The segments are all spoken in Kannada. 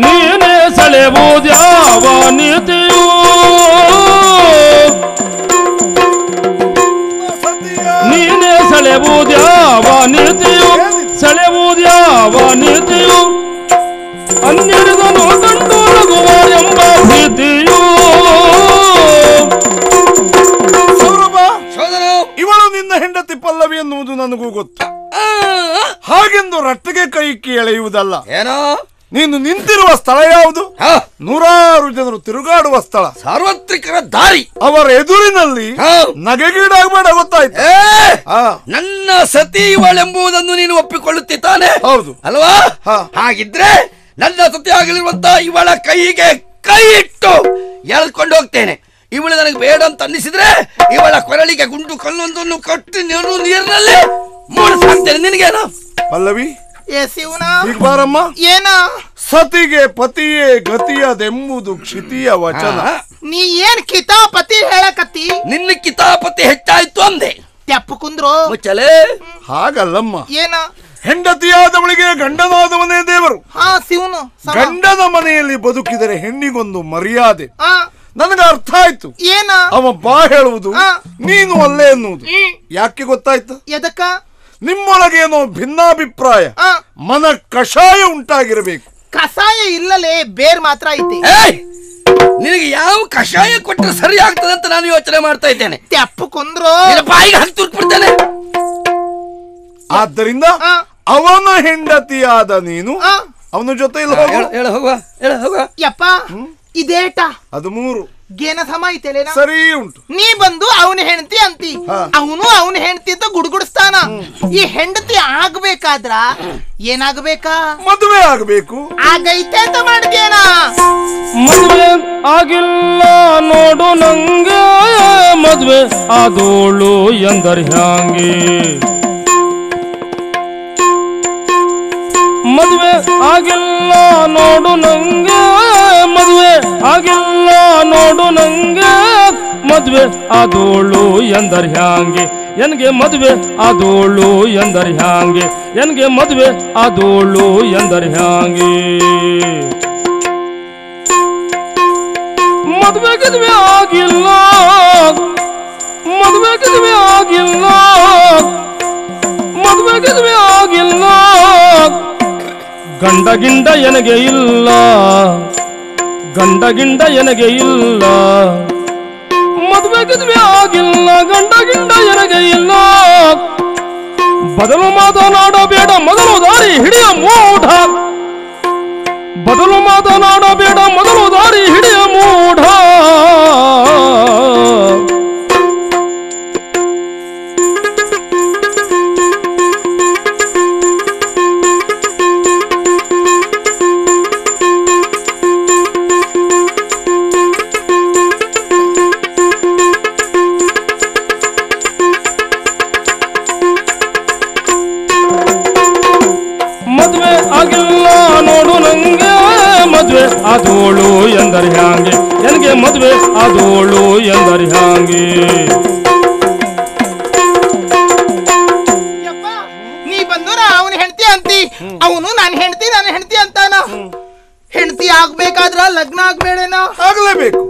ನೀನೇ ಸೆಳೆವುದ್ಯಾವ ನೀತಿಯು ನೀನೇ ಸೆಳೆವುದ್ಯಾವ ನೀತಿಯು ಸೆಳೆವುದ್ಯಾವ ನೀತಿಯು ಅನ್ಯರಿಗನು ಕಂಡು ನಗುವ ಎಂಬ ಭೀತಿಯು ಇವಳು ನಿನ್ನ ಹೆಂಡತಿ ಪಲ್ಲವಿ ಎನ್ನುವುದು ನನಗೂ ಗೊತ್ತು. ಹಾಗೆಂದು ರಟ್ಟಿಗೆ ಕೈಕಿ ಎಳೆಯುವುದಲ್ಲ. ಏನೋ ನೀನು ನಿಂತಿರುವ ಸ್ಥಳ ಯಾವುದು? ನೂರಾರು ಜನರು ತಿರುಗಾಡುವ ಸ್ಥಳ, ಸಾರ್ವತ್ರಿಕರ ದಾರಿ. ಅವರ ಎದುರಿನಲ್ಲಿ ನಗೆಗೀಡಾಗಬೇಡ, ಗೊತ್ತಾಯ್ತು? ನನ್ನ ಸತಿ ಇವಳೆಂಬುದನ್ನು ನೀನು ಒಪ್ಪಿಕೊಳ್ಳುತ್ತಿದ್ದಾನೆ? ಹೌದು ಅಲ್ವಾ? ಹಾಗಿದ್ರೆ ನನ್ನ ಸತಿ ಆಗಲಿರುವಂತ ಇವಳ ಕೈಗೆ ಕೈ ಇಟ್ಟು ಎಳ್ಕೊಂಡು ಹೋಗ್ತೇನೆ. ಇವಳು ನನಗೆ ಬೇಡ ಅಂತ ಅನ್ನಿಸಿದ್ರೆ ಇವಳ ಕೊರಳಿಗೆ ಗುಂಡು ಕಲ್ಲೊಂದನ್ನು ಕಟ್ಟಿ ನೀರಿನಲ್ಲಿ ಮೂಡಿಸಾಕ್ತೇನೆ. ನಿನಗೇನು ಪಲ್ಲವಿ? ಈಗ ಬಾರಮ್ಮ. ಏನ? ಸತಿಗೆ ಪತಿಯೇ ಗತಿಯದೆಂಬುದು ಕ್ಷಿತಿಯ ವಚನ. ನೀ ಏನ್ ಕಿತಾಪತಿ ಹೇಳಕತ್ತಿ? ನಿನ್ನ ಕಿತಾಪತಿ ಹೆಚ್ಚಾಯ್ತು ಅಂದೆ. ತೆಪ್ಪ ಕುಂದ್ರು ಮುಚ್ಚಲೆ. ಹಾಗಲ್ಲಮ್ಮ. ಏನ? ಹೆಂಡತಿಯಾದವಳಿಗೆ ಗಂಡನಾದವನೇ ದೇವರು. ಶಿವನು ಗಂಡನ ಮನೆಯಲ್ಲಿ ಬದುಕಿದರೆ ಹೆಣ್ಣಿಗೊಂದು ಮರ್ಯಾದೆ. ನನಗೆ ಅರ್ಥ ಆಯ್ತು. ಏನ? ಅವ ಬಾ ಹೇಳುವುದು, ನೀನು ಅಲ್ಲೇ ಎನ್ನುವುದು. ಯಾಕೆ ಗೊತ್ತಾಯ್ತು? ಎದಕ್ಕ? ನಿಮ್ಮೊಳಗೇನೋ ಭಿನ್ನಾಭಿಪ್ರಾಯ, ಮನ ಕಷಾಯ ಉಂಟಾಗಿರಬೇಕು. ಕಷಾಯ ಇಲ್ಲಲೇ, ಬೇರ್ ಮಾತ್ರ ಐತಿ. ನಿನಗೆ ಯಾವ ಕಷಾಯ ಕೊಟ್ಟರೆ ಸರಿ ಆಗ್ತದೆ ಅಂತ ನಾನು ಯೋಚನೆ ಮಾಡ್ತಾ ಇದ್ದೇನೆ. ತೆಪ್ಪ ಕುಂದ್ರು ಬಾಯಿಗೆ ಹಾಕಿ ತುರ್ಕ್ಬಿಡ್ತೇನೆ. ಆದ್ದರಿಂದ ಅವನ ಹೆಂಡತಿಯಾದ ನೀನು ಅವನ ಜೊತೆ ಇಲ್ಲ ಹೋಗುವ. ಯಪ್ಪ ಇದೇಟ ಅದು 3 ಗೇನ ಸಮ ಐತೆಲೇನ? ಸರಿ ಉಂಟು. ನೀ ಬಂದು ಅವನ ಹೆಂಡತಿ ಅಂತಿ, ಅವನು ಅವನ ಹೆಂಡತಿ ಅಂತ ಗುಡ್ಗುಡಿಸ್ತಾನ. ಈ ಹೆಂಡತಿ ಆಗ್ಬೇಕಾದ್ರ ಏನಾಗಬೇಕಾ? ಮದುವೆ ಆಗಬೇಕು. ಆಗೈತೆ ಅಂತ ಮಾಡಿದ್ಯೇನ? ಮದುವೆ ಆಗಿಲ್ಲ ನೋಡು ನಂಗೆ, ಮದುವೆ ಆದೋಳು ಎಂದರ್ ಹ್ಯಾಂಗೆ. ಮದುವೆ ಆಗಿಲ್ಲ ನೋಡು ನಂಗೆ, ಮದುವೆ ಆಗಿಲ್ಲ ನೋಡು ನಂಗೆ, ಮದುವೆ ಆದೋಳು ಎಂದರ್ ಹ್ಯಾಂಗೆ. ಎನ್ಗೆ ಮದುವೆ ಆದೋಳು ಎಂದರ್ ಹ್ಯಾಂಗೆ, ಎನ್ಗೆ ಮದುವೆ ಆದೋಳು ಎಂದರ್ ಹ್ಯಾಂಗೆ. ಮದುವೆ ಗಿದುವೆ ಆಗಿಲ್ಲ, ಮದುವೆ ಗಿದುವೆ ಆಗಿಲ್ಲ, ಮದುವೆ ಗಿದುವೆ ಆಗಿಲ್ಲ, ಗಂಡ ಗಿಂಡ ಎನಗೆ ಇಲ್ಲ, ಗಂಡ ಗಿಂಡ ಎನಗೆ ಇಲ್ಲ. ಮದುವೆ ಗಿದುವೆ ಆಗಿಲ್ಲ, ಗಂಡ ಗಿಂಡ ಎನಗೆ ಇಲ್ಲ. ಬದಲು ಮಾತನಾಡಬೇಡ, ಮೊದಲು ದಾರಿ ಹಿಡಿಯ ಮೂಢ. ಬದಲು ಮಾತನಾಡಬೇಡ, ಮೊದಲು ದಾರಿ ಹಿಡಿಯ ಮೂಢ. ಮದುವೆ ಆಗಿಲ್ಲ ನೋಡು ನಂಗೆ, ಮದುವೆ ಆದೋಳು ಎಂದರ್ ಹ್ಯಾಂಗೆ, ಎನ್ಗೆ ಮದುವೆ ಆದೋಳು ಎಂದರ್ ಹ್ಯಾಂಗೆ. ನೀ ಬಂದು ಅವನ ಹೆಂಡತಿ ಅಂತಿ, ಅವನು ನಾನು ಹೆಂಡತಿ ಅಂತಾನ. ಹೆಂಡತಿ ಆಗ್ಬೇಕಾದ್ರ ಲಗ್ನ ಆಗ್ಬೇಡೇನ? ಆಗ್ಲೇಬೇಕು.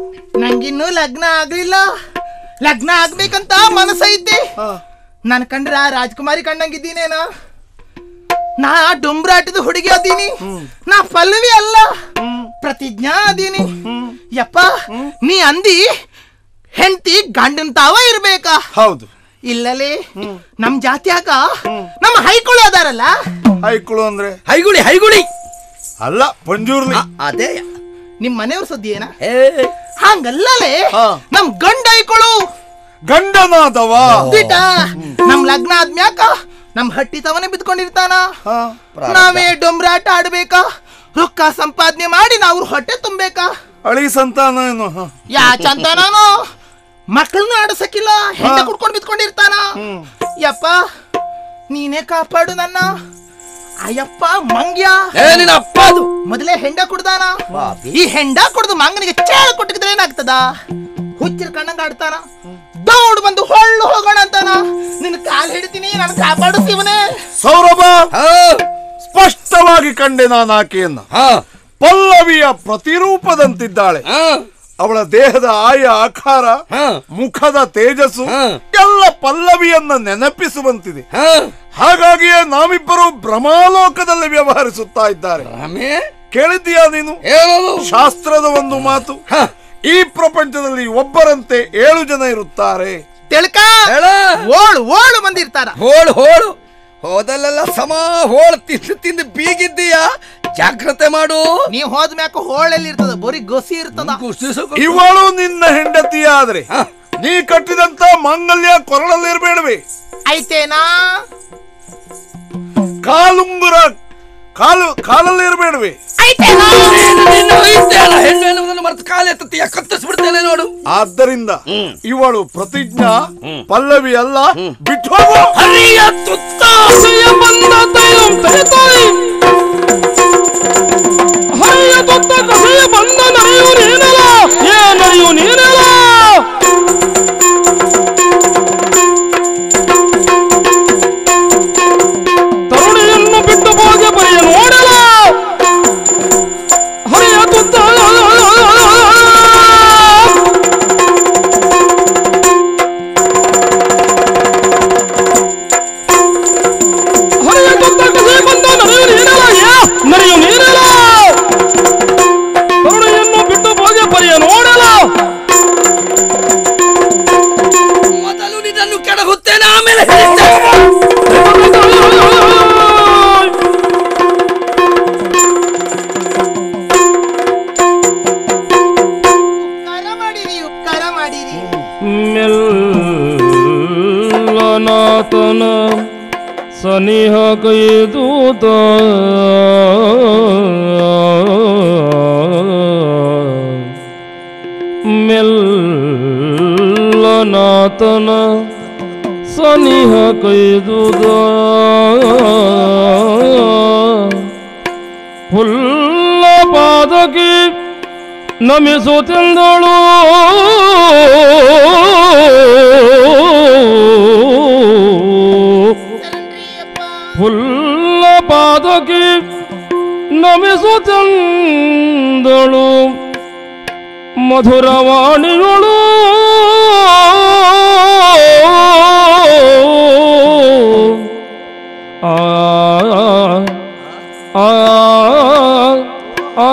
ನಂಗಿನ್ನು ಲಗ್ನ ಆಗ್ಲಿಲ್ಲ. ಲಗ್ನ ಆಗ್ಬೇಕಂತ ಮನಸ್ಸೈತಿ. ನನ್ ಕಂಡ್ರ ರಾಜ್ಕುಮಾರಿ ಕಂಡಂಗಿದ್ದೀನೇನ? ನಾ ಡೊಂಬ್ರಾಟದ ಹುಡುಗಿ ಅದೀನಿ. ನಾ ಪಲ್ಲವಿ ಅಲ್ಲ, ಪ್ರತಿಜ್ಞಾ ಅದೀನಿ. ಯಪ್ಪ ನೀ ಅಂದಿ ಹೆಂಡತಿ ಗಂಡನ್ ತಾವ ಇರ್ಬೇಕಾ? ಹೌದು. ಇಲ್ಲಲೇ ನಮ್ ಜಾತಿಯಾಗ ನಮ್ಮ ಹೈಕುಳು ಅದಾರಲ್ಲ. ಹೈಕುಳು ಅಂದ್ರೆ ಹೈಗುಳಿ? ಹೈಗುಳಿ ಅಲ್ಲ, ಪಂಜೂರ್ಲಿ. ಅದೇ ನಿಮ್ ಮನೆಯವ್ರ ಸುದ್ದಿ ಏನ? ಹಂಗಲ್ಲಲೇ, ನಮ್ ಗಂಡ ಹೈಕುಳು ಗಂಡನಾದವ ಬಿಟ. ನಮ್ ಲಗ್ನ ಆದ್ಮ್ಯಾಕ ನಮ್ ಹಟ್ಟಿ ತವನೇ ಬಿದ್ಕೊಂಡಿರ್ತಾನ. ನಾವೇ ಡೊಂಬ್ರಾಟ ಆಡ್ಬೇಕಾ? ರೊಕ್ಕ ಸಂಪಾದನೆ ಮಾಡಿ ನಾವು ಹೊಟ್ಟೆ ತುಂಬೇಕಾ? ಅಳಿ ಸಂತಾನ ಏನು? ಯಾ ಚಂತಾನು ಮಕ್ಕಳನ್ನ ಆಡಸಕ್ಕಿಲ್ಲ, ಹೆಂಡ ಕುಡ್ಕೊಂಡು ಬಿದ್ಕೊಂಡಿರ್ತಾನ. ಯಪ್ಪ ನೀನೇ ಕಾಪಾಡು ನನ್ನ. ಅಯ್ಯಪ್ಪ ಮಂಗ್ಯ ಅಪ್ಪ ಅದು ಮೊದಲೇ ಹೆಂಡ ಕುಡ್ದಾನ. ಈ ಹೆಂಡ ಕುಡ್ದು ಮಂಗನಿಗೆ ಚೇಳ ಕೊಟ್ಟಿದ್ರೆ ಏನಾಗ್ತದ? ಹುಚ್ಚಿರ ಕಣ್ಣಂಗ ಆಡ್ತಾನ. ದೌಡ್ ಬಂದು ಹೊಳ್ಳು ಹೋಗೋಣ ಅಂತಾನ. ನಿನ್ ಕಾಲ್ ಹಿಡಿತೀನಿ, ನಾನು ಕಾಪಾಡು ಶಿವನೇ. ಸೌರಭ, ಸ್ಪಷ್ಟ ಸ್ಪಷ್ಟವಾಗಿ ಕಂಡೆ ನಾನು ಆಕೆಯನ್ನ. ಪಲ್ಲವಿಯ ಪ್ರತಿರೂಪದಂತಿದ್ದಾಳೆ. ಅವಳ ದೇಹದ ಆಯ ಆಕಾರ, ಮುಖದ ತೇಜಸ್ಸು ಎಲ್ಲ ಪಲ್ಲವಿಯನ್ನ ನೆನಪಿಸುವಂತಿದೆ. ಹಾಗಾಗಿಯೇ ನಾವಿಬ್ಬರು ಭ್ರಮಾಲೋಕದಲ್ಲಿ ವ್ಯವಹರಿಸುತ್ತಾ ಇದ್ದಾರೆ. ಕೇಳಿದ್ದೀಯಾ ನೀನು ಶಾಸ್ತ್ರದ ಒಂದು ಮಾತು? ಈ ಪ್ರಪಂಚದಲ್ಲಿ ಒಬ್ಬರಂತೆ 7 ಜನ ಇರುತ್ತಾರೆ. ಓಳು ಮಂದಿ ಇರ್ತಾರ. ಹೋಳು ಹೋದಲ್ಲೆಲ್ಲ ಸಮ ಹೋಳು ತಿಂದು ಬೀಗಿದ್ದೀಯಾ? ಜಾಗ್ರತೆ ಮಾಡು. ನೀವ್ ಹೋದ್ಮ್ಯಾಕ ಹೋಳಲ್ಲಿ ಇರ್ತದ, ಬರೀ ಗೊಸಿ ಇರ್ತದ. ಇವಳು ನಿನ್ನ ಹೆಂಡತಿ ಆದ್ರೆ ನೀ ಕಟ್ಟಿದಂತ ಮಾಂಗಲ್ಯ ಕೊರಳಲ್ಲಿರ್ಬೇಡವೆ? ಐತೇನಾ? ಕಾಲುಂಗುರ ಕಾಲಲ್ಲಿ ಇರಬೇಡವೆ? ಹೆಣ್ಣು ಎನ್ನುವುದನ್ನು ಮರೆತು ಕಾಲ ಎತ್ತುತ್ತೀಯ, ಕತ್ತರಿಸ್ಬಿಡ್ತೇನೆ ನೋಡು. ಆದ್ದರಿಂದ ಇವಳು ಪ್ರತಿಜ್ಞಾ ಪಲ್ಲವಿ ಅಲ್ಲ, ಬಿಟ್ಟು ಹೋಗು. ಹರಿಯ ತುತ್ತ ಬಂದ ಹರಿಯ ತುತ್ತ ಕಸೆಯ ಬಂದ ನರೆಯು ನೀನಲ್ಲ, ಏನರಿಯು ನೀನಲ್ಲ. ತರುಣಿಯನ್ನು ಬಿಟ್ಟು ಹೋಗಿ ಬರೆಯ ನೋಡಲ. ಹರಿಯ ತುತ್ತ ನರೆಯು ನೀನಲ್ಲ, ಕರುಣೆಯನ್ನು ಬಿಟ್ಟು ಹೋಗಿ ಪರಿಯ ನೋಡಲ. ಮೊದಲು ನಿನ್ನನ್ನು ಕೆಡಹುತ್ತೇನೆ, ಆಮೇಲೆ ಉಪಕಾರ ಮಾಡಿರಿ. ಮೆಲ್ಲನಾತನ ಸನಿಹ ಕೈದೂತ ಮೆಲ್ಲನಾತನ ಸನಿಹ ಕೈದೂತ ಹುಲ್ಲ ಪಾದಕಿ ನಮಿಸುತ್ತಿಂದಳು. ಹುಲ್ಲ ಪಾದಕಿ ನಮಿಸುತ್ತಿಂದಳು, ಮಧುರವಾಣಿಗಳು ಆ ಆ ಆ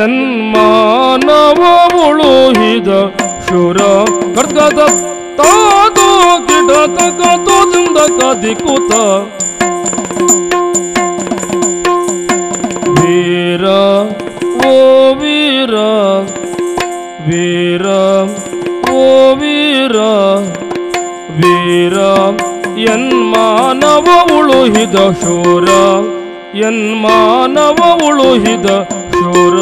ಎನ್ಮಾನವ ಉಳುಹಿದ ಶುರ ಖಡ್ಗದ ತಾದು ಗಿಡದ ಕತೋದಿಂದ ಕದಿಕುತ ವೀರ ಓ ವೀರ ವೀರ ಓ ವೀರ ವೀರ ಎನ್ಮಾನವ ಉಳುಹಿದ ಶೂರ ಎನ್ಮಾನವ ಉಳುಹಿದ ಶೂರ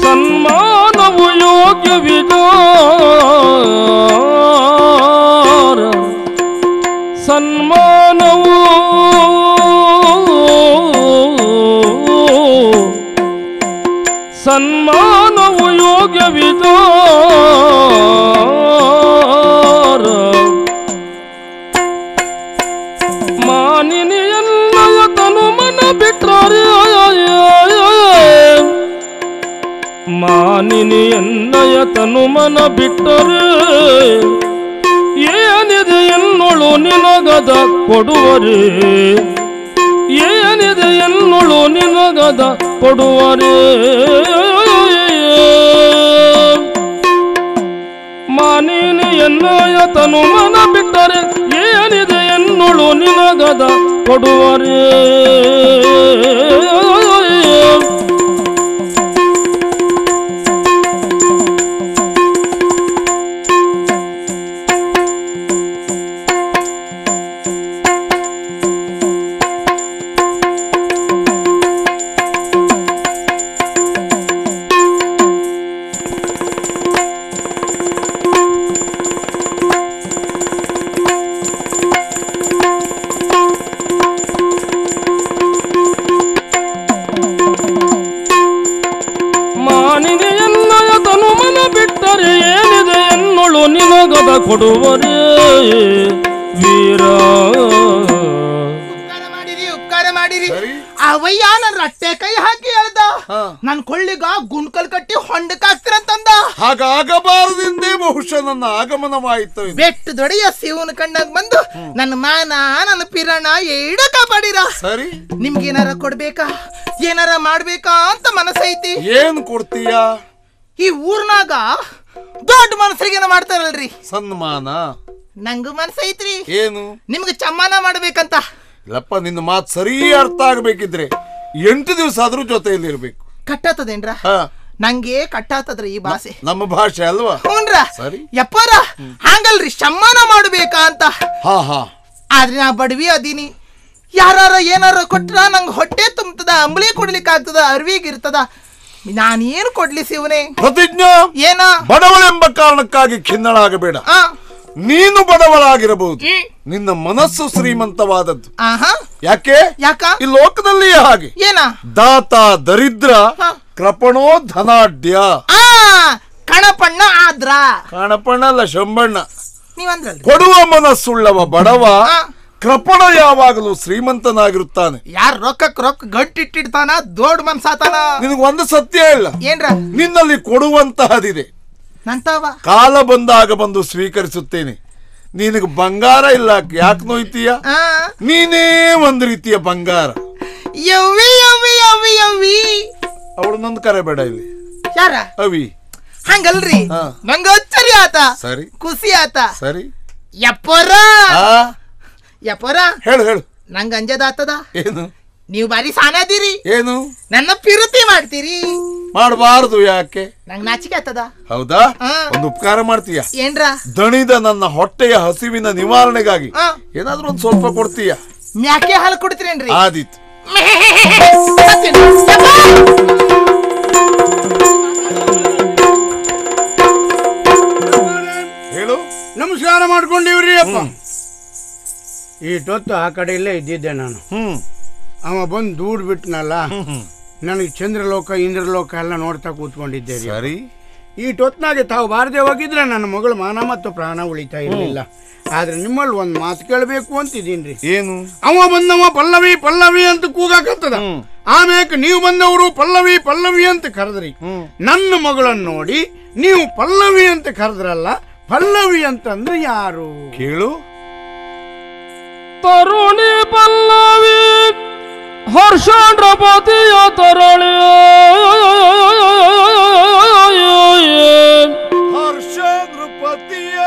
ಸನ್ಮಾನವು ಯೋಗ್ಯ ವಿಚಾರ ಸನ್ಮಾನವು ಸನ್ಮಾನವು ಯೋಗ್ಯ ವಿಚಾರ ಮಾನಿನಿಯನ್ನಯ ತನು ಮನ ಬಿಟ್ಟಾರೆ ಮಾನಿನಿಯನ್ನಯ ತನು ಮನ ಬಿಟ್ಟರೆ ಏನಿದೆ ಎನ್ನೊಳು ನಿನಗದ ಕೊಡುವರೆ ಏನಿದೆ ಎನ್ನೊಳು ನಿನಗದ ಕೊಡುವರೆ ಮಾನಿನಿ ಎನ್ನಯ ತನು ಮನ ಬಿಟ್ಟರೆ ಏನಿದೆ ಎನ್ನೊಳು ನಿನಗದ ಕೊಡುವರೆ ಕೊಡುವರೇ ವೀರ. ಉಪಕಾರ ಮಾಡಿರಿ ಅವಯ್ಯ ನನ್ನ ರಟ್ಟೆ ಕೈ ಹಾಕಿ ಹೇಳ್ದ ನನ್ ಕೊಳ್ಳಿಗ ಗುಂಡ್ಕಲ್ ಕಟ್ಟಿ ಹೊಂಡಕ್ಕಾಗ್ತಿರಂತಂದ. ಹಾಗಾಗಬಾರದಿಂದೇ ಬಹುಶಃ ನನ್ನ ಆಗಮನವಾಯಿತು. ಬೆಟ್ಟು ದೊಡೆಯ ಶಿವನ ಕಣ್ಣಾಗ ಬಂದು ನನ್ನ ಮಾನ ನನ್ನ ಪಿರಣ ಏಡ ಕಾಪಾಡಿರ. ಸರಿ, ನಿಮ್ಗೆ ಏನಾರ ಕೊಡ್ಬೇಕಾ ಏನಾರ ಮಾಡ್ಬೇಕಾ ಅಂತ ಮನಸ್ಸೈತಿ. ಏನ್ ಕೊಡ್ತೀಯ? ಈ ಊರ್ನಾಗ ದೊಡ್ಡ ಮನಸ್ಸರಿಗೇನ ಮಾಡ್ತಾರಲ್ರಿ ಸನ್ಮಾನ. ನಂಗೂ ಮನಸ್ಸೈತ್ರಿ. ಏನು? ನಿಮ್ಗೆ ಚಮ್ಮಾನ ಮಾಡ್ಬೇಕಂತ. ಇಲ್ಲಪ್ಪ, ನಿನ್ನ ಮಾತು ಸರಿ ಅರ್ಥ ಆಗ್ಬೇಕಿದ್ರೆ 8 ದಿವಸ ಆದ್ರೂ ಜೊತೆಯಲ್ಲಿ ಇರ್ಬೇಕು. ಕಟ್ಟಾತದೇನ್ರ? ನಂಗೆ ಕಟ್ಟಾತದ್ರಿ ಈ ಭಾಷೆ, ನಮ್ಮ ಭಾಷೆ ಅಲ್ವಾ? ಹ್ಞೂನ್ರ. ಸರಿ ಯಪ್ಪಾರ ಹಂಗಲ್ರಿ ಸಮ್ಮಾನ ಮಾಡ್ಬೇಕಾ ಅಂತ. ಹಾ ಹಾ. ಆದ್ರೆ ನಾ ಬಡವಿ ಅದೀನಿ. ಯಾರ ಏನಾರ ಕೊಟ್ರ ನಂಗೆ ಹೊಟ್ಟೆ ತುಂಬತದ, ಅಂಬಳಿ ಕೊಡ್ಲಿಕ್ಕೆ ಆಗ್ತದ, ಅರ್ವಿಗಿರ್ತದ. ನಾನೇನು ಕೊಡ್ಲಿ ಶಿವನೇ? ಪ್ರತಿಜ್ಞಾ, ಏನ ಬಡವಳೆಂಬ ಕಾರಣಕ್ಕಾಗಿ ಖಿನ್ನಳಾಗಬೇಡ. ನೀನು ಬಡವಳಾಗಿರಬಹುದು, ನಿನ್ನ ಮನಸ್ಸು ಶ್ರೀಮಂತವಾದದ್ದು. ಯಾಕೆ? ಈ ಲೋಕದಲ್ಲಿಯೇ ಹಾಗೆ. ಏನ? ದಾತ ದರಿದ್ರ, ಕೃಪಣೋ ಧನಾಢ್ಯ. ಕಣಪಣ್ಣ ಆದ್ರ ಕಣಪಣ್ಣ ಅಲ್ಲ, ಶಂಬಣ್ಣ. ನೀವಂದ್ರಲ್ರಿ, ಕೊಡುವ ಮನಸ್ಸುಳ್ಳವ ಬಡವ, ಕೃಪಣ ಯಾವಾಗಲೂ ಶ್ರೀಮಂತನಾಗಿರುತ್ತಾನೆ. ಯಾರ ರೊಕ್ಕಕ್ಕೆ ರೊಕ್ಕ ಗಟ್ಟಿಟ್ಟಿಡ್ತಾನ, ದೊಡ್ಡ ಮನ್ಸಾತಾನ. ನಿನಗೊಂದು ಸತ್ಯ ಇಲ್ಲ, ಏನ್ರ? ನಿನ್ನಲ್ಲಿ ಕೊಡುವಂತಹದಿದೆ. ನಂತವ ಕಾಲ ಬಂದಾಗ ಬಂದು ಸ್ವೀಕರಿಸುತ್ತೇನೆ. ನಿನಗೆ ಬಂಗಾರ ಇಲ್ಲ, ಯಾಕೆ ನೋಯ್ತೀಯ? ನೀನೇ ಒಂದು ರೀತಿಯ ಬಂಗಾರ. ಯವ್ವಿ ಯವ್ವಿ ಯವ್ವಿ ಯವ್ವಿ. ಅವಳು ನಂದು ಕರೆಬೇಡ ಇಲ್ಲಿ. ಯಾರ? ಅವಿ. ಹಂಗಲ್ರಿ, ನಂಗ ಅಚ್ಚರಿ ಆತ. ಸರಿ, ಖುಷಿ ಆತ. ಸರಿ. ಯಪ್ಪರ ಯಪ್ಪರ ಹೇಳು ಹೇಳು. ನಂಗ ಅಂಜದಾತದ. ಏನು? ನೀವು ಬಾರಿ ಸಾನದಿರಿ. ಏನು? ನನ್ನ ಪಿರುತಿ ಮಾಡ್ತೀರಿ. ಮಾಡಬಾರದು. ಯಾಕೆ? ನಂಗ್ ನಾಚಿಕೆ ಆತದ. ಹೌದಾ? ಒಂದು ಉಪಕಾರ ಮಾಡ್ತೀಯ? ಏನ್ರ? ದಣಿದ ನನ್ನ ಹೊಟ್ಟೆಯ ಹಸಿವಿನ ನಿವಾರಣೆಗಾಗಿ ಏನಾದ್ರೂ ಒಂದು ಸ್ವಲ್ಪ ಕೊಡ್ತೀಯ? ಮ್ಯಾಕೆ ಹಾಲು ಕೊಡ್ತೀರೇನ್ರಿ? ಆದಿತ್ತು. ಹೇಳು. ನಮಸ್ಕಾರ ಮಾಡ್ಕೊಂಡಿವ್ರಿ ಅಪ್ಪ. ಈಟೊತ್ತು ಆ ಕಡೆ ಇಲ್ಲೇ ಇದ್ದಿದ್ದೆ ನಾನು. ಅವ ಬಂದು ದೂಡ್ ಬಿಟ್ನಲ್ಲ, ನನಗೆ ಚಂದ್ರಲೋಕ ಇಂದ್ರಲೋಕ ಎಲ್ಲ ನೋಡ್ತಾ ಕೂತ್ಕೊಂಡಿದ್ದೆ. ಸರಿ. ಈಟೊತ್ನಾಗೆ ತಾವು ಬಾರದೆ ಹೋಗಿದ್ರೆ ನನ್ನ ಮಗಳು ಮಾನ ಮತ್ತು ಪ್ರಾಣ ಉಳಿತಾ ಇರಲಿಲ್ಲ. ಆದ್ರೆ ನಿಮ್ಮಲ್ಲಿ ಒಂದು ಮಾತು ಕೇಳಬೇಕು ಅಂತಿದ್ದೀನ್ರಿ. ಏನು? ಅವ ಬಂದವ ಪಲ್ಲವಿ ಪಲ್ಲವಿ ಅಂತ ಕೂಗಾಕತ್ತದ. ಆಮ್ಯಾಕ ನೀವು ಬಂದವರು ಪಲ್ಲವಿ ಪಲ್ಲವಿ ಅಂತ ಕರೆದ್ರಿ. ನನ್ನ ಮಗಳನ್ನು ನೋಡಿ ನೀವು ಪಲ್ಲವಿ ಅಂತ ಕರೆದ್ರಲ್ಲ, ಪಲ್ಲವಿ ಅಂತಂದ್ರೆ ಯಾರು ಕೇಳು. ತರುಣಿ ಪಲ್ಲವಿ ಹರ್ಷಾಂಡ್ರಪತಿಯ ತರಳಿ, ಹರ್ಷಾಂದ್ರಪತಿಯ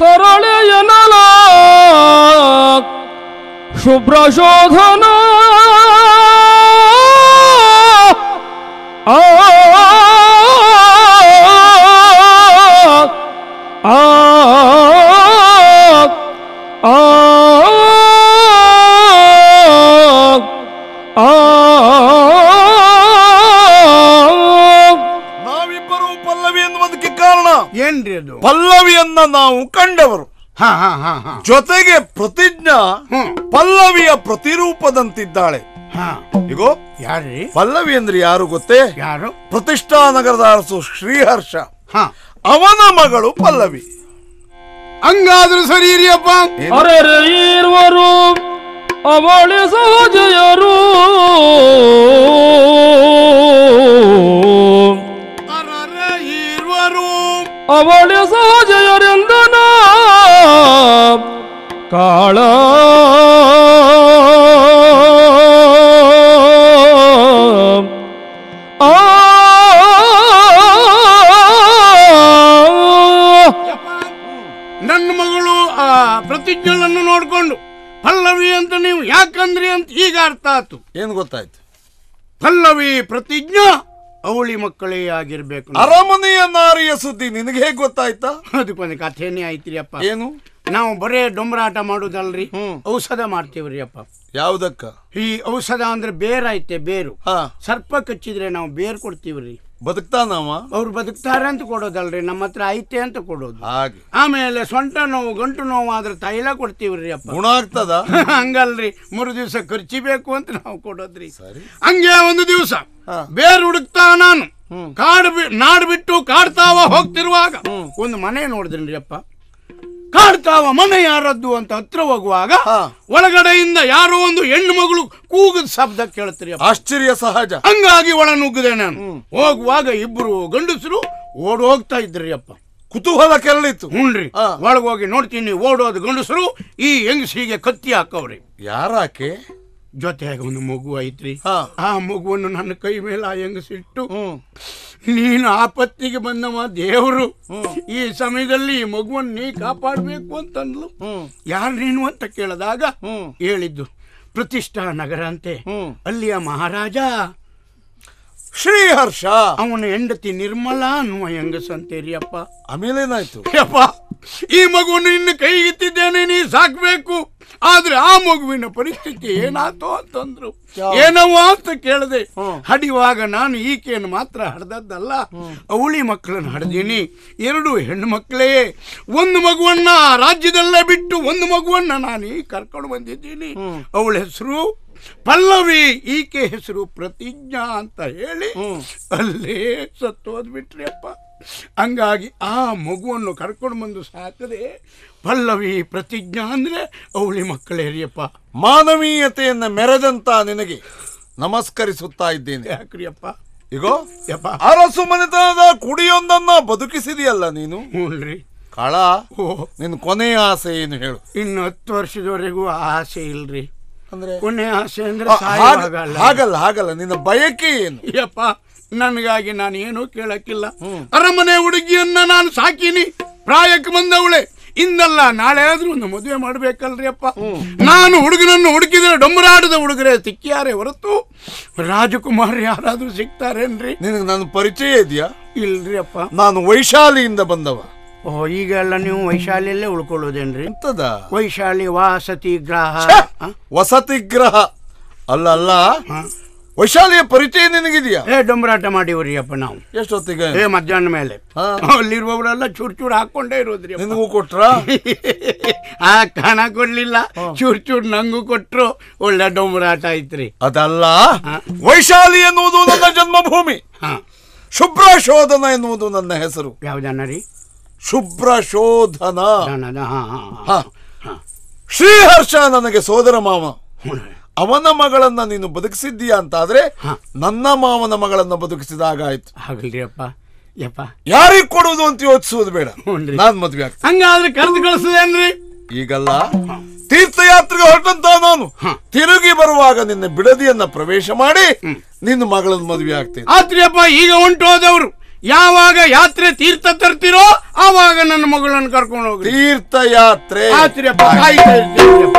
ತರಳೆಯನಲ ಶುಭ್ರಶೋಧನ ಆ ನಾವಿಬ್ಬರು ಪಲ್ಲವಿ ಎನ್ನುವುದಕ್ಕೆ ಕಾರಣ ಏನ್ರಿ ಅದು? ಪಲ್ಲವಿಯನ್ನ ನಾವು ಕಂಡವರು. ಜೊತೆಗೆ ಪ್ರತಿಜ್ಞಾ ಪಲ್ಲವಿಯ ಪ್ರತಿರೂಪದಂತಿದ್ದಾಳೆ. ಇಗೋ, ಯಾರ್ರಿ ಪಲ್ಲವಿ ಅಂದ್ರೆ ಯಾರು ಗೊತ್ತೇ? ಯಾರು? ಪ್ರತಿಷ್ಠಾ ನಗರದ ಅರಸು ಶ್ರೀಹರ್ಷ, ಅವನ ಮಗಳು ಪಲ್ಲವಿ. ಹಂಗಾದ್ರೂ ಸರಿ ಇರಿಯಪ್ಪ. ಅರೆ ಇರುವರು ಅವಳಿ ಸಹಜಯರು, ಅವಳಿ ಸಹಜಯರೆಂದನ ಕಾಳ ನನ್ನ ಮಗಳು ಆ ಪ್ರತಿಜ್ಞೆಗಳನ್ನು ನೋಡ್ಕೊಂಡು ಪಲ್ಲವಿ ಅಂತ ನೀವು ಯಾಕಂದ್ರಿ ಅಂತ ಈಗ ಅರ್ಥ ಆಯ್ತು. ಏನ್ ಗೊತ್ತಾಯ್ತು? ಪಲ್ಲವಿ ಪ್ರತಿಜ್ಞಾ ಅವಳಿ ಮಕ್ಕಳೇ ಆಗಿರ್ಬೇಕು. ಅರಮನೆಯ ನಾರಿಯ ಸುದ್ದಿ ನಿನಗೆ ಹೇಗೆ ಗೊತ್ತಾಯ್ತಾ? ಅದಕ್ಕೊಂದು ಕಥೆನೇ ಐತ್ರಿ ಅಪ್ಪ. ಏನು? ನಾವು ಬರೇ ಡೊಂಬರಾಟ ಮಾಡುದಲ್ರಿ, ಔಷಧ ಮಾಡ್ತೀವ್ರಿ ಅಪ್ಪ. ಯಾವ್ದಕ್ಕ? ಈ ಔಷಧ ಅಂದ್ರೆ ಬೇರ್ ಐತೆ, ಬೇರು. ಸರ್ಪ ಕಚ್ಚಿದ್ರೆ ನಾವು ಬೇರ್ ಕೊಡ್ತೀವ್ರಿ. ಬದುಕ್ತಾನವ? ಅವ್ರು ಬದುಕ್ತಾರೆ ಅಂತ ಕೊಡೋದಲ್ರಿ, ನಮ್ಮ ಹತ್ರ ಐತೆ ಅಂತ ಕೊಡೋದು. ಹಾಗೆ. ಆಮೇಲೆ ಸೊಂಟ ನೋವು ಗಂಟು ನೋವು ಆದ್ರೆ ತೈಲ ಕೊಡ್ತೀವ್ರಿ ಅಪ್ಪ. ಗುಣ ಆಗ್ತದ? ಹಂಗಲ್ರಿ, 3 ದಿವಸ ಖರ್ಚಿಬೇಕು ಅಂತ ನಾವು ಕೊಡೋದ್ರಿ. ಹಂಗೆ ಒಂದು ದಿವಸ ಬೇರ್ ಹುಡುಕ್ತಾ ನಾನು ನಾಡು ಬಿಟ್ಟು ಕಾಡ್ತಾವ ಹೋಗ್ತಿರುವಾಗ ಒಂದು ಮನೆ ನೋಡಿದ್ರಿ ಅಪ್ಪ. ಕಾಡ್ತಾವ ಮನೆ ಯಾರದ್ದು ಅಂತ ಹತ್ರ ಹೋಗುವಾಗ ಒಳಗಡೆಯಿಂದ ಯಾರೋ ಒಂದು ಹೆಣ್ಣು ಮಗಳು ಕೂಗದ ಶಬ್ದ ಕೇಳ್ತೀರಿ. ಆಶ್ಚರ್ಯ ಸಹಜ. ಹಂಗಾಗಿ ಒಳ ನುಗ್ಗಿದೆ ನಾನು. ಹೋಗುವಾಗ ಇಬ್ರು ಗಂಡಸರು ಓಡ್ ಹೋಗ್ತಾ ಇದ್ರಿ ಅಪ್ಪ. ಕುತೂಹಲ ಕೆರಳಿತ್ತು. ಹುನ್ರಿ. ಒಳಗೋಗಿ ನೋಡ್ತೀನಿ ಓಡೋದು ಗಂಡಸರು ಈ ಹೆಂಗಸಿಗೆ ಕತ್ತಿ ಹಾಕವ್ರಿ. ಯಾರಾಕೆ? ಜೊತೆಯಾಗ ಒಂದು ಮಗು ಐತ್ರಿ. ಆ ಮಗುವನ್ನು ನನ್ನ ಕೈ ಮೇಲೆ ಆ ಹೆಂಗಸಿಟ್ಟು, ನೀನು ಆಪತ್ತಿಗೆ ಬಂದವ ದೇವರು, ಈ ಸಮಯದಲ್ಲಿ ಈ ಮಗುವನ್ನು ನೀ ಕಾಪಾಡಬೇಕು ಅಂತಂದ್ಲು. ಯಾರು ನೀನು ಅಂತ ಕೇಳಿದಾಗ ಹೇಳಿದ್ದು ಪ್ರತಿಷ್ಠಾ ನಗರ ಅಂತೆ, ಅಲ್ಲಿಯ ಮಹಾರಾಜ ಶ್ರೀಹರ್ಷ, ಅವನ ಹೆಂಡತಿ ನಿರ್ಮಲಾ ಅನ್ನುವ ಹೆಂಗಸಂತೇರಿ ಅಪ್ಪ. ಆಮೇಲೇನಾಯ್ತು? ಯಪ್ಪ, ಈ ಮಗುವನ್ನು ಇನ್ನು ಕೈಗಿತ್ತಿದ್ದೇನೆ, ನೀ ಸಾಕ್ಬೇಕು. ಆದ್ರೆ ಆ ಮಗುವಿನ ಪರಿಸ್ಥಿತಿ ಏನಾಯ್ತು ಅಂತಂದ್ರು. ಏನವ್ವ ಅಂತ ಕೇಳದೆ. ಹಡಿಯುವಾಗ ನಾನು ಈಕೆಯನ್ನು ಮಾತ್ರ ಹಡ್ದದ್ದಲ್ಲ, ಅವಳಿ ಮಕ್ಕಳನ್ನು ಹಡ್ದೀನಿ. 2 ಹೆಣ್ಣು ಮಕ್ಕಳೇ. ಒಂದು ಮಗುವನ್ನ ರಾಜ್ಯದಲ್ಲೇ ಬಿಟ್ಟು ಒಂದು ಮಗುವನ್ನ ನಾನು ಕರ್ಕೊಂಡು ಬಂದಿದ್ದೀನಿ. ಅವಳ ಹೆಸರು ಪಲ್ಲವಿ, ಈಕೆ ಹೆಸರು ಪ್ರತಿಜ್ಞಾ ಅಂತ ಹೇಳಿ ಅಲ್ಲೇ ಸತ್ತೋದ್ಬಿಟ್ರಿ ಅಪ್ಪ. ಹಂಗಾಗಿ ಆ ಮಗುವನ್ನು ಕರ್ಕೊಂಡು ಬಂದು ಸಾಕದೆ ಪಲ್ಲವಿ ಪ್ರತಿಜ್ಞಾ ಅಂದ್ರೆ ಅವಳಿ ಮಕ್ಕಳೇರಿಯಪ್ಪ. ಮಾನವೀಯತೆಯನ್ನ ಮೆರೆದಂತ ನಿನಗೆ ನಮಸ್ಕರಿಸುತ್ತಾ ಇದ್ದೇನೆ. ಯಾಕ್ರಿ ಅಪ್ಪ? ಈಗೋ ಅರಸು ಮನೆತನದ ಕುಡಿಯೊಂದನ್ನ ಬದುಕಿಸಿದೆಯಲ್ಲ ನೀನು. ಹ್ಞೂನ್ರಿ. ಕಾಳ, ನಿನ್ನ ಕೊನೆಯ ಆಸೆ ಏನು ಹೇಳು? ಇನ್ನು 10 ವರ್ಷದವರೆಗೂ ಆಸೆ ಇಲ್ರಿ. ಅಂದ್ರೆ ಕೊನೆ ಆಸೆ ಅಂದ್ರೆ ಹಾಗಲ್ಲ, ನಿನ್ನ ಬಯಕೆ ಏನು? ಯಪ್ಪ, ನನಗಾಗಿ ನಾನು ಏನೂ ಕೇಳಕ್ಕಿಲ್ಲ. ಅರಮನೆ ಹುಡುಗಿಯನ್ನ ನಾನು ಸಾಕಿನಿ, ಪ್ರಾಯಕ್ಕೆ ಬಂದವಳೆ. ಇನ್ನಲ್ಲ ನಾಳೆ ಆದ್ರೂ ಒಂದು ಮದುವೆ ಮಾಡ್ಬೇಕಲ್ರಿ ಅಪ್ಪ. ನಾನು ಹುಡುಗನನ್ನು ಹುಡುಕಿದ್ರೆ ಡೊಂಬರಾಡದ ಹುಡುಗರೇ ಸಿಕ್ಕಿಯಾರೆ ಹೊರತು ರಾಜಕುಮಾರ್ ಯಾರಾದ್ರೂ ಸಿಗ್ತಾರೇನ್ರಿ? ನಿನಗೆ ನನ್ನ ಪರಿಚಯ ಇದೆಯಾ? ಇಲ್ರಿ ಅಪ್ಪ. ನಾನು ವೈಶಾಲಿಯಿಂದ ಬಂದವ. ಈಗೆಲ್ಲ ನೀವು ವೈಶಾಲಿಯಲ್ಲೇ ಉಳ್ಕೊಳ್ಳೋದೇನ್ರಿ? ಎಂತದ ವೈಶಾಲಿ ವಸತಿ ಗ್ರಹ? ವಸತಿ ಗ್ರಹ ಅಲ್ಲ. ವೈಶಾಲಿಯ ಪರಿಚಯ ನಿನಗಿದೆಯಾ? ಡೊಂಬರಾಟ ಮಾಡಿವ್ರಿ ಅಪ್ಪ ನಾವು. ಎಷ್ಟೊತ್ತಿಗೆ? ಮಧ್ಯಾಹ್ನ ಮೇಲೆ. ಅಲ್ಲಿರುವವರೆಲ್ಲ ಚೂರ್ ಹಾಕೊಂಡೇ ಇರೋದ್ರಿ. ನಿನಗೂ ಕೊಟ್ರ? ಆ ಕಣ ಕೊಡ್ಲಿಲ್ಲ, ಚೂರ್ ನಂಗೂ ಕೊಟ್ರು. ಒಳ್ಳೆ ಡೊಂಬರಾಟ ಐತ್ರಿ. ಅದಲ್ಲ, ವೈಶಾಲಿ ಎನ್ನುವುದು ನನ್ನ ಜನ್ಮಭೂಮಿ. ಶುಭ್ರಶೋಧನ ಎನ್ನುವುದು ನನ್ನ ಹೆಸರು. ಯಾವ್ದನ್ನ ರೀ? ಶುಭ್ರಶೋಧನ. ಶ್ರೀಹರ್ಷ ನನಗೆ ಸೋದರ ಮಾವ. ಅವನ ಮಗಳನ್ನ ನೀನು ಬದುಕಿಸಿದ್ದೀಯಾ ಅಂತಾದ್ರೆ ನನ್ನ ಮಾವನ ಮಗಳನ್ನ ಬದುಕಿಸಿದಾಗ ಆಯ್ತು. ಆಗಲ್ರಿ ಅಪ್ಪ. ಯಪ್ಪ, ಯಾರಿಗೆ ಕೊಡುವುದು ಅಂತ ಯೋಚಿಸುವುದು ಬೇಡ. ನಾನ್ ಮದ್ವೆ ಆಗ್ತೀನಿ. ಹಂಗಾದ್ರೆ ಕರೆದು ಕಳಿಸದೇನ್ರಿ? ಈಗಲ್ಲ, ತೀರ್ಥಯಾತ್ರೆಗೆ ಹೊರಟಂತ ನಾನು ತಿರುಗಿ ಬರುವಾಗ ನಿನ್ನ ಬಿಡದಿಯನ್ನ ಪ್ರವೇಶ ಮಾಡಿ ನಿನ್ನ ಮಗಳನ್ನ ಮದುವೆ ಆಗ್ತೇನೆ. ಆತ್ರಿ ಅಪ್ಪ, ಈಗ ಹೊಂಟೋದವ್ರು. ಯಾವಾಗ ಯಾತ್ರೆ ತೀರ್ಥ ತರ್ತಿರೋ ಆವಾಗ ನನ್ನ ಮಗಳನ್ನು ಕರ್ಕೊಂಡು ಹೋಗಿ. ತೀರ್ಥಯಾತ್ರೆ ಆತ್ರಿ ಅಪ್ಪ, ಕಾಯ್ತಾ ಇರ್ತೀರಪ್ಪ.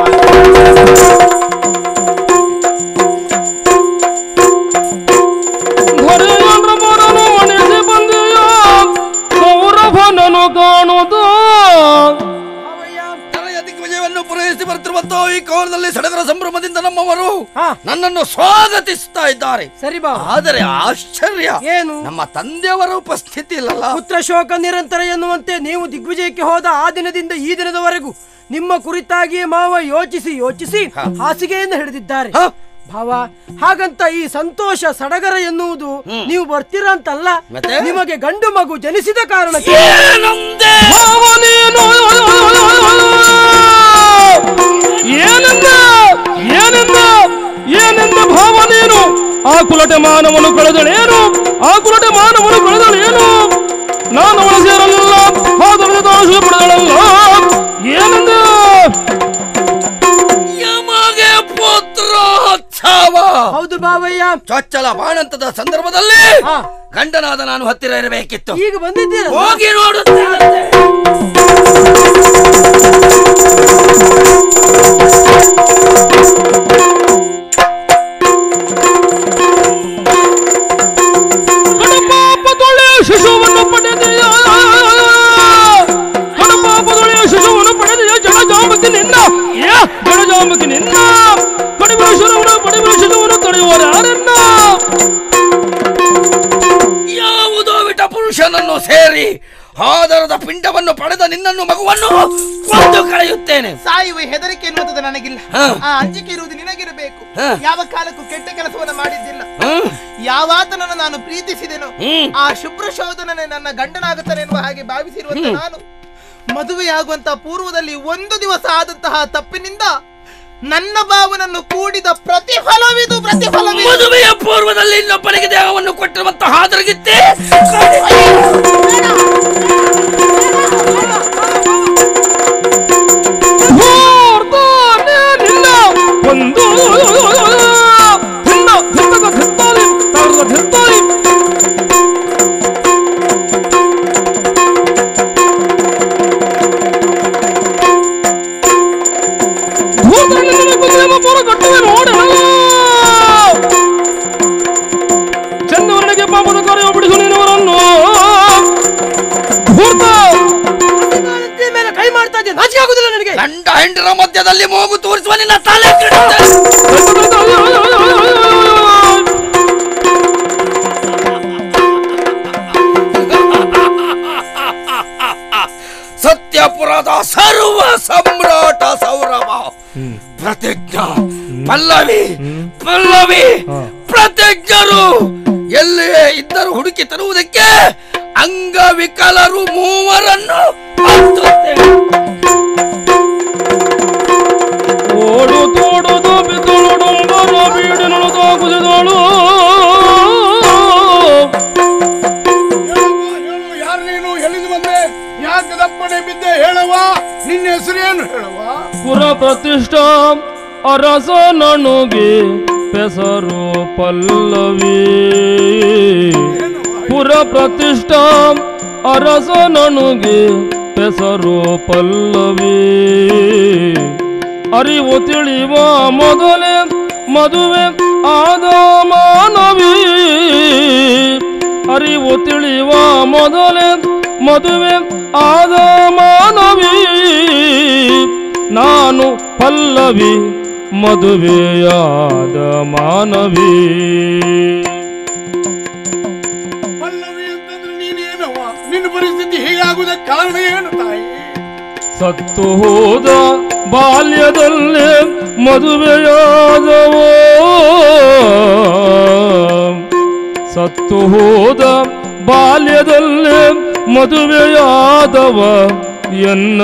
ಕಾಣುವುದು ದಿಗ್ವಿಜಯವನ್ನು ಪೂರೈಸಿ ಬರುತ್ತಿರುವಂತೋ ಈ ಕೋಲದಲ್ಲಿ ಸಡಗರ ಸಂಭ್ರಮದಿಂದ ನಮ್ಮವರು ನನ್ನನ್ನು ಸ್ವಾಗತಿಸ್ತಾ ಇದ್ದಾರೆ. ಸರಿ ಬಾ. ಆದರೆ ಆಶ್ಚರ್ಯ ಏನು? ನಮ್ಮ ತಂದೆಯವರ ಉಪಸ್ಥಿತಿ ಇಲ್ಲಲ್ಲ. ಪುತ್ರ ಶೋಕ ನಿರಂತರ ಎನ್ನುವಂತೆ ನೀವು ದಿಗ್ವಿಜಯಕ್ಕೆ ಹೋದ ಆ ದಿನದಿಂದ ಈ ದಿನದವರೆಗೂ ನಿಮ್ಮ ಕುರಿತಾಗಿ ಮಾವ ಯೋಚಿಸಿ ಹಾಸಿಗೆಯನ್ನು ಹಿಡಿದಿದ್ದಾರೆ. ಭಾವ, ಹಾಗಂತ ಈ ಸಂತೋಷ ಸಡಗರ ಎನ್ನುವುದು ನೀವು ಬರ್ತೀರಾ ಅಂತಲ್ಲ, ನಿಮಗೆ ಗಂಡು ಮಗು ಜನಿಸಿದ ಕಾರಣಕ್ಕೆ. ಏನೆಂದ ಭಾವ ನೀನು? ಆ ಕುಲಟೆ ಮಾನವನು ಕಳೆದಳೇನು? ಆ ಕುಲಟೆ ಮಾನವನು ಕಳೆದಳೇನು? ನಾನು ಅವಳು ಸೇರಲಿಲ್ಲ, ಹೋದವನು ದೋಷ ಪಡೆದಳಲ್ಲ. ಏನೆಂದ? ಹೌದು ಬಾವಯ್ಯ. ಚೊಚ್ಚಲ ಬಾಣಂತದ ಸಂದರ್ಭದಲ್ಲಿ ಗಂಡನಾದ ನಾನು ಹತ್ತಿರ ಇರಬೇಕಿತ್ತು. ಈಗ ಬಂದಿದ್ದೀರ, ಹೋಗಿ ನೋಡುತ್ತೇನೆ. ಶಿಶುವನ್ನು ಪಡೆದೆಯ ಕಡಪಾಪದೊಳೆಯ ಶಿಶುವನ್ನು ಪಡೆದೆಯ ಜಡಜಾಂಬಕ್ಕೆ ನಿನ್ನ ಜಡಜಾಂಬಕ್ಕೆ ನಿನ್ನ ಪಡಿಬೇಶರವನ್ನು ಪಡಿಬೇಶವನ್ನು ತಡೆಯುವರು ಯಾರನ್ನ? ಯಾವುದೋ ವಿಟ ಪುರುಷನನ್ನು ಸೇರಿ ಆದರದ ಪಿಂಡವನ್ನು ಪಡೆದ ನಿನ್ನನ್ನು ಮಗುವನ್ನು ಕೊಂದು ಕಳೆಯುತ್ತೇನೆ. ಸಾಯುವ ಹೆದರಿಕೆ ಎನ್ನುವುದು ನನಗಿಲ್ಲ. ಆ ಅಂಜಿಕೆ ಇರುವುದು ನಿನಗಿರಬೇಕು. ಯಾವ ಕಾಲಕ್ಕೂ ಕೆಟ್ಟ ಕೆಲಸವನ್ನು ಮಾಡಿದ್ದಿಲ್ಲ. ಯಾವಾತನನ್ನು ನಾನು ಪ್ರೀತಿಸಿದೆನೋ ಆ ಶುಭ್ರಶೋಧನನೇ ನನ್ನ ಗಂಡನಾಗುತ್ತಾನೆ ಎನ್ನುವ ಹಾಗೆ ಭಾವಿಸಿರುವಂತ ನಾನು ಮದುವೆಯಾಗುವಂತ ಪೂರ್ವದಲ್ಲಿ ಒಂದು ದಿವಸ ಆದಂತಹ ತಪ್ಪಿನಿಂದ ನನ್ನ ಭಾವನನ್ನು ಕೂಡಿದ ಪ್ರತಿಫಲವಿದು. ಮದುವೆಯ ಪೂರ್ವದಲ್ಲಿ ಇನ್ನೊಬ್ಬನಿಗೆ ದೇಹವನ್ನು ಕೊಟ್ಟಿರುವಂತಹ ಹಾದರಗಿತ್ತೆ. ಚಂದವರನಿಗೆ ಪಾಪದ ಕಾರ್ಯ ಬಿಡಿಸು ನೀನವರನ್ನು ಮೇಲೆ ಕೈ ಮಾಡ್ತಾ ಇದ್ದೆ. ನಾಚಿಕೆ ಆಗುದಿಲ್ಲ ನನಗೆ. ಗಂಡ ಹೆಂಡರ ಮಧ್ಯದಲ್ಲಿ ಮೂಗು ತೋರಿಸುವ ನಿನ್ನ ತಲೆ ಸತ್ಯಪುರದ ಸರ್ವ ಸಮ್ರಾಟ ಸೌರಭ ಪ್ರತಿಜ್ಞಾ ಪಲ್ಲವಿ ಪ್ರತಿಜ್ಞರು ಎಲ್ಲಿಯೇ ಇದ್ದರೂ ಹುಡುಕಿ ತರುವುದಕ್ಕೆ ಅಂಗವಿಕಲರು ಮೂವರನ್ನು ಓಡು ತೋಡುದು ಬಿದ್ದೊಳುಡುಂಬರ ಬೀಡಿನೊಳದು ಕುಸಿದೋಳು. ಯಾರು ನೀನು? ಎಲ್ಲಿಂದ ಬಂದೆ? ಯಾಕೆ ದಪ್ಪನೆ ಬಿದ್ದೆ? ಹೇಳವ, ನಿನ್ನ ಹೆಸರೇನು ಹೇಳವ? ಪುರ ಪ್ರತಿಷ್ಠಾ ಅರಸ ನನುಗೆ ಪೆಸರು ಪಲ್ಲವಿ. ಪುರ ಪ್ರತಿಷ್ಠಾ ಅರಸ ನನುಗೆ ಪೆಸರು ಪಲ್ಲವಿ. ಅರಿವು ತಿಳಿವ ಮೊದಲೇ ಮದುವೆ ಆದ ಮಾನವಿ. ಅರಿವು ತಿಳಿವ ಮೊದಲೇ ಮದುವೆ ಆದ ಮಾನವಿ. ನಾನು ಪಲ್ಲವಿ ಮದುವೆಯಾದ ಮಾನವಿ. ಪಲ್ಲವಿ ಅಂತಂದ್ರೆ ನೀನೇನವ? ನಿನ್ನ ಪರಿಸ್ಥಿತಿ ಹೀಗಾಗುವುದಕ್ಕೆ ಕಾರಣ ಏನು ತಾಯಿ? ಸತ್ತು ಹೋದ ಬಾಲ್ಯದಲ್ಲೇ ಮದುವೆಯಾದವೋ. ಸತ್ತು ಹೋದ ಬಾಲ್ಯದಲ್ಲೇ ಮದುವೆಯಾದವ ಎನ್ನ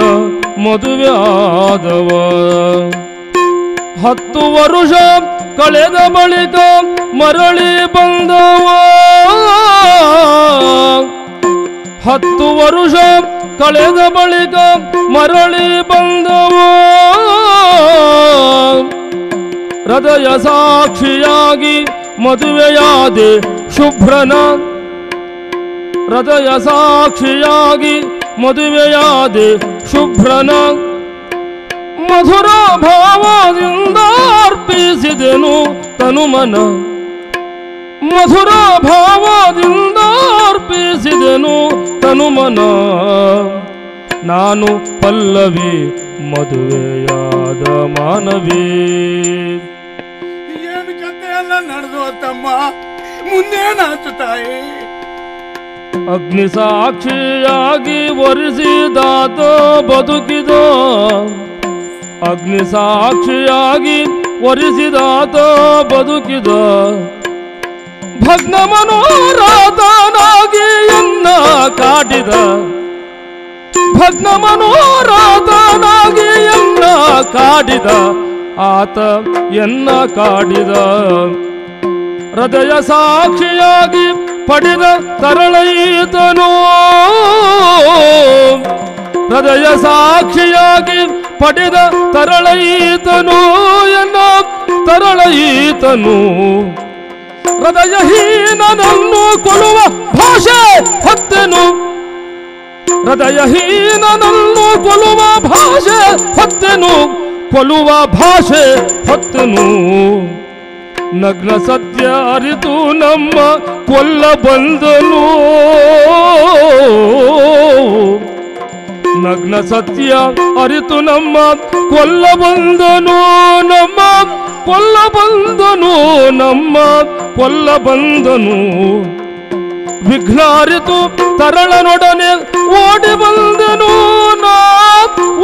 ಮದುವೆಯಾದವ. 10 ವರುಷ ಕಳೆದ ಬಳಿಕ ಮರಳಿ ಬಂದವ. 10 ವರುಷ ಕಳೆದ ಬಳಿಕ ಮರಳಿ ಬಂದವ. ಹೃದಯ ಸಾಕ್ಷಿಯಾಗಿ ಮದುವೆಯಾದೆ ಶುಭ್ರನ. ಹೃದಯ ಸಾಕ್ಷಿಯಾಗಿ ಮದುವೆಯಾದೆ ಶುಭ್ರನ. ಮಧುರ ಭಾವದಿಂದ ಅರ್ಪಿಸಿದೆನು ತನುಮನ. ಮಧುರ ಭಾವದಿಂದ ಅರ್ಪಿಸಿದೆನು ತನುಮನ. ನಾನು ಪಲ್ಲವಿ ಮದುವೆಯಾದ ಮಾನವಿ. ಏನು ಕತೆ ಎಲ್ಲ ನಡೆದು ತಮ್ಮ? ಮುಂದೇನಾಯ್ತು ತಾಯಿ? ಅಗ್ನಿ ಸಾಕ್ಷಿಯಾಗಿ ವರಿಸಿದಾತ ಬದುಕಿದ. ಅಗ್ನಿ ಸಾಕ್ಷಿಯಾಗಿ ವರಿಸಿದಾತ ಬದುಕಿದ. ಭಗ್ನ ಮನೋರಾಧನಾಗಿ ಎನ್ನ ಕಾಡಿದ. ಭಗ್ನ ಮನೋರಾಧನಾಗಿ ಎನ್ನ ಕಾಡಿದ. ಆತ ಎನ್ನ ಕಾಡಿದ. ಹೃದಯ ಸಾಕ್ಷಿಯಾಗಿ ಪಡೆದ ತರಳೈತನು. ಹೃದಯ ಸಾಕ್ಷಿಯಾಗಿ ಪಡೆದ ತರಳೈತನು ಎನ್ನ ತರಳೈತನು. ಹೃದಯಹೀನನನ್ನು ಕೊಲ್ಲುವ ಭಾಷೆ ಹೊತ್ತೆನು. ಹೃದಯಹೀನನನ್ನು ಕೊಲ್ಲುವ ಭಾಷೆ ಹೊತ್ತೆನು. ಕೊಲ್ಲುವ ಭಾಷೆ ಹೊತ್ತೆನು. ನಗ್ನ ಸತ್ಯ ಅರಿತು ನಮ್ಮ ಕೊಲ್ಲ ಬಂದನು. ನಗ್ನ ಸತ್ಯ ಅರಿತು ನಮ್ಮ ಕೊಲ್ಲ ಬಂದನು. ನಮ್ಮ ಕೊಲ್ಲ ಬಂದನು. ನಮ್ಮ ಕೊಲ್ಲ ಬಂದನು. ವಿಘ್ನ ಅರಿತು ತರಳನೊಡನೆ ಓಡಿ ಬಂದೆನು. ನಾ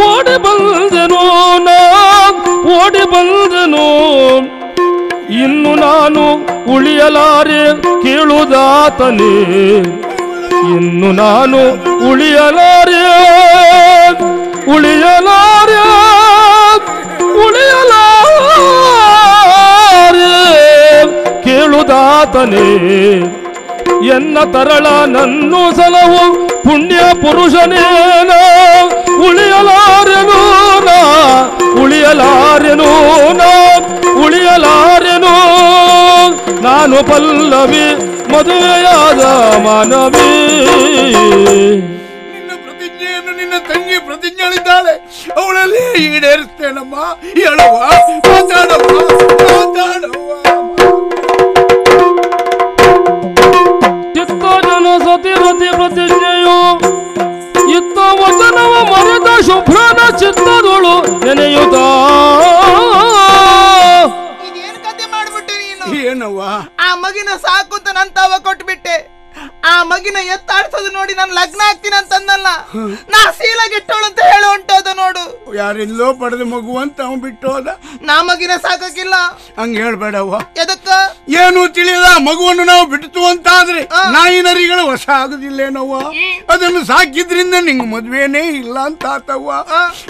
ಓಡಿ ಬಂದೆನು. ನಾ ಓಡಿ ಬಂದೆನು. ಇನ್ನು ನಾನು ಉಳಿಯಲಾರೆ ಕೇಳುದಾತನೇ. ಇನ್ನು ನಾನು ಉಳಿಯಲಾರೆ ಉಳಿಯಲಾರೆ ಉಳಿಯಲಾರೆ ಕೇಳುದಾತನೇ ಎನ್ನ ತರಳ ನನ್ನು ಸಲವು ಪುಣ್ಯ ಪುರುಷನೇನ ಉಳಿಯಲಾರೆನು ನಾ ಉಳಿಯಲಾರೆನು ನಾ ಉಳಿಯಲಾರೆನು ನಾನು ಪಲ್ಲವಿ ಮದುವೆಯಾದ ಮಾನವಿ. ನಿನ್ನ ಪ್ರತಿಜ್ಞೆಯನ್ನು ನಿನ್ನ ತಂಗಿ ಪ್ರತಿಜ್ಞೆಳಿದ್ದಾಳೆ, ಅವಳಲ್ಲಿ ಈಡೇರಿಸ್ತೇನಮ್ಮ. ಹೇಳುವ ಮಾತಾಡವ್ವ ಮಾತಾಡವ್ವ. ಚಿತ್ತ ಜನ ಸತಿರತಿ ಪ್ರತಿಜ್ಞೆಯು ಇತ್ತ ವಚನವ ಮರೆತ ಶುಭ್ರನ ಚಿತ್ತದೊಳು ನೆನೆಯುತ್ತ ಇದೇನ್ ಕತೆ ಮಾಡ್ಬಿಟ್ಟೆ ನೀನು? ಏನವ್ವ? ಆ ಮಗಿನ ಸಾಕು ಅಂತ ನನ್ ತಾವ ಕೊಟ್ಬಿಟ್ಟೆ. ಆ ಮಗಿನ ಎತ್ತಾಡ್ಸೋದು ನೋಡಿ ನಾನು ಲಗ್ನ ಆಗ್ತೀನಿ ಅಂತಂದಲ್ಲ, ನಾ ಶೀಲಗೆಟ್ಟೋಳು ಅಂತ ಹೇಳು ಹೊಂಟೋದ ನೋಡು. ಯಾರಿಲ್ಲೋ ಪಡೆದ ಮಗು ಅಂತ ಅವ್ ಬಿಟ್ಟು ಹೋದ. ನಾ ಮಗಿನ ಸಾಕಕ್ಕಿಲ್ಲ. ಹಂಗ ಹೇಳ್ಬೇಡವ್ವ. ಎದಕ್ಕ? ಏನು ತಿಳಿಯದ ಮಗುವನ್ನು ನಾವು ಬಿಡ್ತು ಅಂತಾದ್ರೆ ನಾಯಿ ನರಿಗಳು ವಶ ಆಗುದಿಲ್ಲೇನವ್ವ? ಅದನ್ನು ಸಾಕಿದ್ರಿಂದ ನಿಂಗೆ ಮದ್ವೆನೇ ಇಲ್ಲ ಅಂತ ಆತವ್ವ.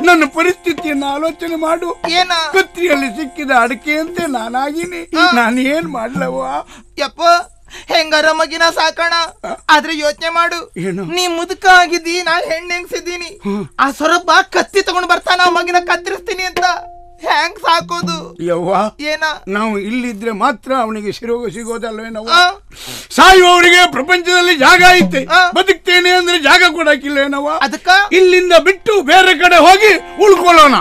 ನನ್ನ ಪರಿಸ್ಥಿತಿಯನ್ನು ಆಲೋಚನೆ ಮಾಡು. ಏನ? ಕತ್ರಿಯಲ್ಲಿ ಸಿಕ್ಕಿದ ಅಡಕೆಯಂತೆ ನಾನಾಗಿನಿ. ನಾನು ಏನ್ ಮಾಡ್ಲವ್ವ? ಯಪ್ಪ, ಹೆಂಗಾರ ಮಗಿನ ಸಾಕೋಣ, ಆದ್ರೆ ಯೋಚನೆ ಮಾಡು. ಏನು? ನೀ ಮುದುಕ ಆಗಿದ್ದಿ, ನಾ ಹೆಣ್ಣೆಂಗ್ಸಿದ್ದೀನಿ. ಆ ಸೊರಬ ಕತ್ತಿ ತಗೊಂಡ್ ಬರ್ತಾನ ಮಗಿನ ಕತ್ತರಿಸ್ತೀನಿ ಅಂತ. ಹೆಂಗ್ ಸಾಕೋದು ಯವ್ವ? ಏನ? ನಾವು ಇಲ್ಲಿದ್ರೆ ಮಾತ್ರ ಅವನಿಗೆ ಶಿರೋಗ ಸಿಗೋದಲ್ವೇನವ್ವ? ಸಾಯುವವರಿಗೆ ಪ್ರಪಂಚದಲ್ಲಿ ಜಾಗ ಐತೆ, ಬದುಕ್ತೇನೆ ಅಂದ್ರೆ ಜಾಗ ಕೊಡಕ್ಕಿಲ್ವೇನವ್ವ? ಅದಕ್ಕ ಇಲ್ಲಿಂದ ಬಿಟ್ಟು ಬೇರೆ ಕಡೆ ಹೋಗಿ ಉಳ್ಕೊಳ್ಳೋಣ.